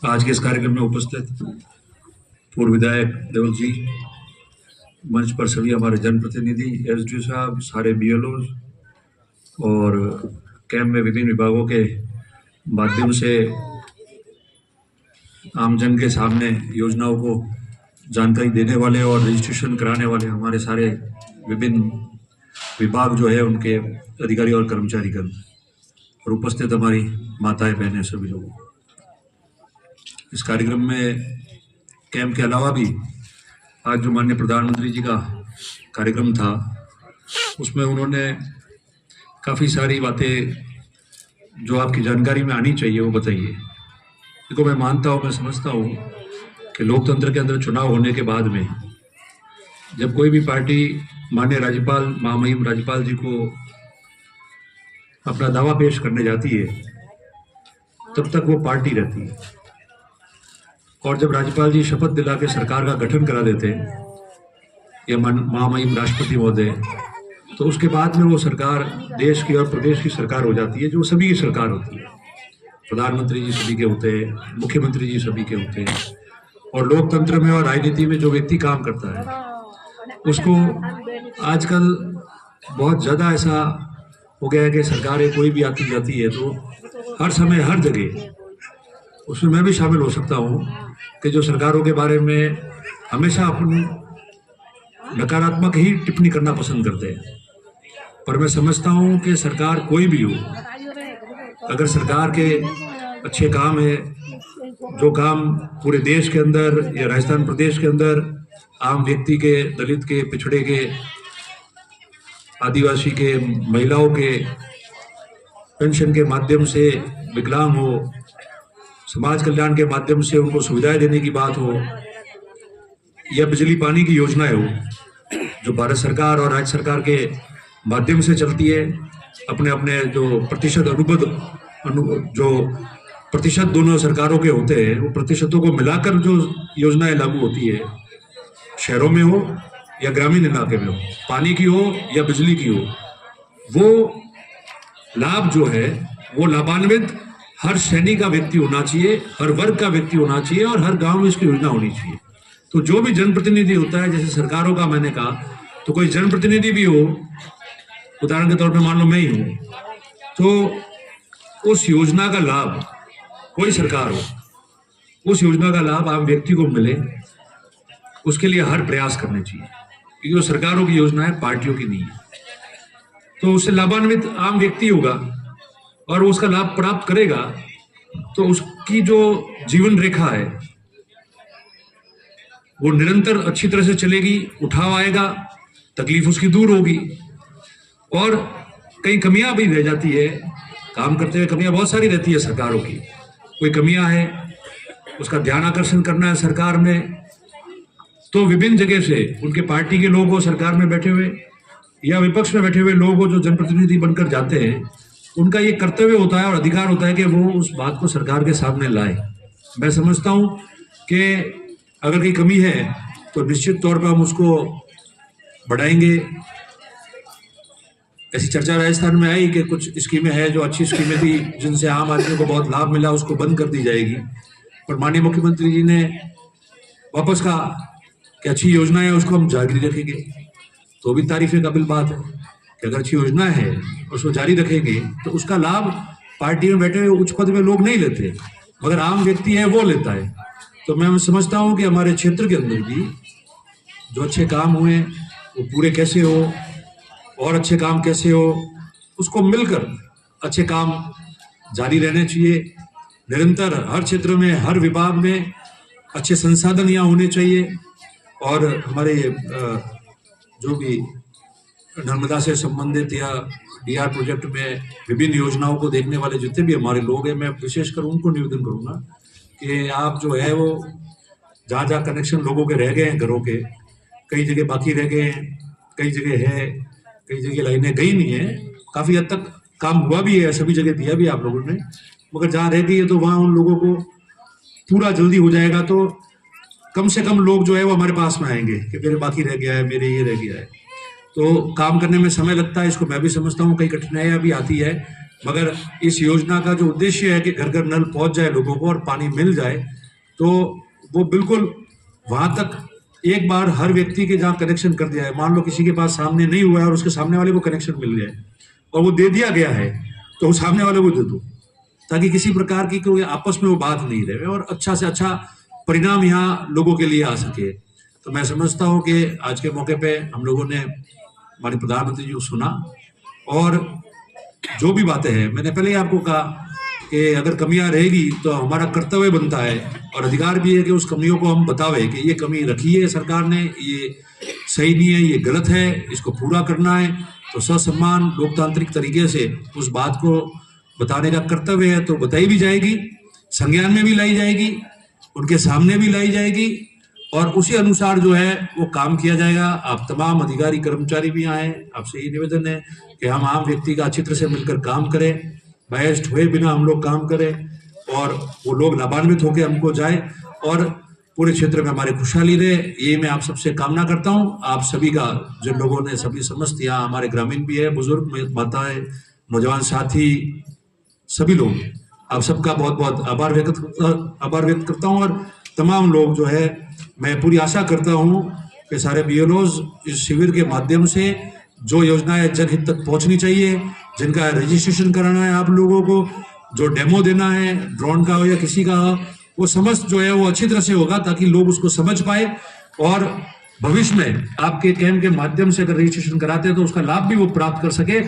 आज के इस कार्यक्रम में उपस्थित पूर्व विधायक देवल जी, मंच पर सभी हमारे जनप्रतिनिधि, एसडीओ साहब, सारे बीएलओ और कैंप में विभिन्न विभागों के माध्यम से आमजन के सामने योजनाओं को जानकारी देने वाले और रजिस्ट्रेशन कराने वाले हमारे सारे विभिन्न विभाग जो है उनके अधिकारी और कर्मचारीगण और उपस्थित हमारी माताएं बहनें सभी लोग, इस कार्यक्रम में कैंप के अलावा भी आज जो माननीय प्रधानमंत्री जी का कार्यक्रम था उसमें उन्होंने काफ़ी सारी बातें जो आपकी जानकारी में आनी चाहिए वो बताइए। देखो, मैं मानता हूँ, मैं समझता हूँ कि लोकतंत्र के अंदर चुनाव होने के बाद में जब कोई भी पार्टी माननीय राज्यपाल महामहिम राज्यपाल जी को अपना दावा पेश करने जाती है तब तक वो पार्टी रहती है, और जब राज्यपाल जी शपथ दिला के सरकार का गठन करा देते हैं या महामहिम राष्ट्रपति महोदय, तो उसके बाद में वो सरकार देश की और प्रदेश की सरकार हो जाती है, जो सभी की सरकार होती है। प्रधानमंत्री जी सभी के होते हैं, मुख्यमंत्री जी सभी के होते हैं, और लोकतंत्र में और राजनीति में जो व्यक्ति काम करता है उसको आजकल बहुत ज़्यादा ऐसा हो गया है कि सरकारें कोई भी आती जाती है तो हर समय हर जगह, उसमें मैं भी शामिल हो सकता हूँ, कि जो सरकारों के बारे में हमेशा अपनी नकारात्मक ही टिप्पणी करना पसंद करते हैं। पर मैं समझता हूँ कि सरकार कोई भी हो, अगर सरकार के अच्छे काम है, जो काम पूरे देश के अंदर या राजस्थान प्रदेश के अंदर आम व्यक्ति के, दलित के, पिछड़े के, आदिवासी के, महिलाओं के पेंशन के माध्यम से, विकलांग हो, समाज कल्याण के माध्यम से उनको सुविधाएं देने की बात हो, या बिजली पानी की योजनाएं हो जो भारत सरकार और राज्य सरकार के माध्यम से चलती है, अपने अपने जो प्रतिशत जो प्रतिशत दोनों सरकारों के होते हैं, वो प्रतिशतों को मिलाकर जो योजनाएं लागू होती है, शहरों में हो या ग्रामीण इलाके में हो, पानी की हो या बिजली की हो, वो लाभ जो है वो लाभान्वित हर श्रेणी का व्यक्ति होना चाहिए, हर वर्ग का व्यक्ति होना चाहिए, और हर गांव में इसकी योजना होनी चाहिए। तो जो भी जनप्रतिनिधि होता है, जैसे सरकारों का मैंने कहा, तो कोई जनप्रतिनिधि भी हो, उदाहरण के तौर पे मान लो मैं ही हूँ, तो उस योजना का लाभ, कोई सरकार हो, उस योजना का लाभ आम व्यक्ति को मिले, उसके लिए हर प्रयास करने चाहिए, क्योंकि वो सरकारों की योजना है, पार्टियों की नहीं है। तो उससे लाभान्वित आम व्यक्ति होगा और उसका लाभ प्राप्त करेगा, तो उसकी जो जीवन रेखा है वो निरंतर अच्छी तरह से चलेगी, उठाव आएगा, तकलीफ उसकी दूर होगी, और कई कमियां भी रह जाती है, काम करते हुए कमियां बहुत सारी रहती है सरकारों की, कोई कमियां है उसका ध्यान आकर्षण करना है सरकार में, तो विभिन्न जगह से उनके पार्टी के लोग हो, सरकार में बैठे हुए या विपक्ष में बैठे हुए लोग हो, जो जनप्रतिनिधि बनकर जाते हैं, उनका ये कर्तव्य होता है और अधिकार होता है कि वो उस बात को सरकार के सामने लाए। मैं समझता हूँ कि अगर कोई कमी है तो निश्चित तौर पर हम उसको बढ़ाएंगे। ऐसी चर्चा राजस्थान में आई कि कुछ स्कीमें हैं जो अच्छी स्कीमें थी, जिनसे आम आदमी को बहुत लाभ मिला, उसको बंद कर दी जाएगी, पर माननीय मुख्यमंत्री जी ने वापस कहा कि अच्छी योजना है उसको हम जारी रखेंगे। तो भी तारीफ काबिल बात है कि अगर अच्छी योजना है उसको जारी रखेंगे तो उसका लाभ पार्टी में बैठे हुए उच्च पद में लोग नहीं लेते, मगर आम व्यक्ति है वो लेता है। तो मैं समझता हूँ कि हमारे क्षेत्र के अंदर भी जो अच्छे काम हुए वो पूरे कैसे हो और अच्छे काम कैसे हो, उसको मिलकर अच्छे काम जारी रहने चाहिए। निरंतर हर क्षेत्र में, हर विभाग में अच्छे संसाधन यहाँ होने चाहिए, और हमारे जो भी नर्मदा से संबंधित या डीआर प्रोजेक्ट में विभिन्न योजनाओं को देखने वाले जितने भी हमारे लोग हैं, मैं विशेषकर उनको निवेदन करूंगा कि आप जो है वो जहाँ जहाँ कनेक्शन लोगों के रह गए हैं, घरों के कई जगह बाकी रह गए हैं, कई जगह है, कई जगह लाइनें गई नहीं है, काफ़ी हद तक काम हुआ भी है, सभी जगह दिया भी आप लोगों ने, मगर जहाँ रह गई है तो वहाँ उन लोगों को पूरा जल्दी हो जाएगा, तो कम से कम लोग जो है वो हमारे पास में आएंगे कि मेरे बाकी रह गया है, मेरे ये रह गया है। तो काम करने में समय लगता है, इसको मैं भी समझता हूँ, कई कठिनाइयाँ भी आती है, मगर इस योजना का जो उद्देश्य है कि घर घर नल पहुंच जाए लोगों को और पानी मिल जाए, तो वो बिल्कुल वहां तक एक बार हर व्यक्ति के जहां कनेक्शन कर दिया है, मान लो किसी के पास सामने नहीं हुआ है और उसके सामने वाले को कनेक्शन मिल गया है और वो दे दिया गया है, तो वो सामने वाले को दे दो, ताकि किसी प्रकार की कोई आपस में वो बात नहीं रहे और अच्छा से अच्छा परिणाम यहाँ लोगों के लिए आ सके। तो मैं समझता हूँ कि आज के मौके पे हम लोगों ने हमारे प्रधानमंत्री जी को सुना और जो भी बातें हैं, मैंने पहले ही आपको कहा कि अगर कमियां रहेगी तो हमारा कर्तव्य बनता है और अधिकार भी है कि उस कमियों को हम बतावे कि ये कमी रखी है सरकार ने, ये सही नहीं है, ये गलत है, इसको पूरा करना है। तो ससम्मान लोकतांत्रिक तरीके से उस बात को बताने का कर्तव्य है, तो बताई भी जाएगी, संज्ञान में भी लाई जाएगी, उनके सामने भी लाई जाएगी और उसी अनुसार जो है वो काम किया जाएगा। आप तमाम अधिकारी कर्मचारी भी आए, आपसे ये निवेदन है कि हम आम व्यक्ति का अच्छी तरह से मिलकर काम करें, बायस्ड हुए बिना हम लोग काम करें और वो लोग लाभान्वित होकर हमको जाए और पूरे क्षेत्र में हमारे खुशहाली रहे। ये मैं आप सबसे कामना करता हूँ। आप सभी का, जिन लोगों ने सभी समस्त यहाँ हमारे ग्रामीण भी है, बुजुर्ग माताएं, नौजवान साथी, सभी लोग, आप सबका बहुत बहुत आभार व्यक्त करता हूँ और तमाम लोग जो है, मैं पूरी आशा करता हूँ कि सारे बीएलओज इस शिविर के माध्यम से जो योजनाएं जनहित तक पहुंचनी चाहिए, जिनका रजिस्ट्रेशन कराना है आप लोगों को, जो डेमो देना है ड्रोन का हो या किसी का हो, वो समस्त जो है वो अच्छी तरह से होगा ताकि लोग उसको समझ पाए और भविष्य में आपके कैंप के माध्यम से अगर रजिस्ट्रेशन कराते हैं तो उसका लाभ भी वो प्राप्त कर सके।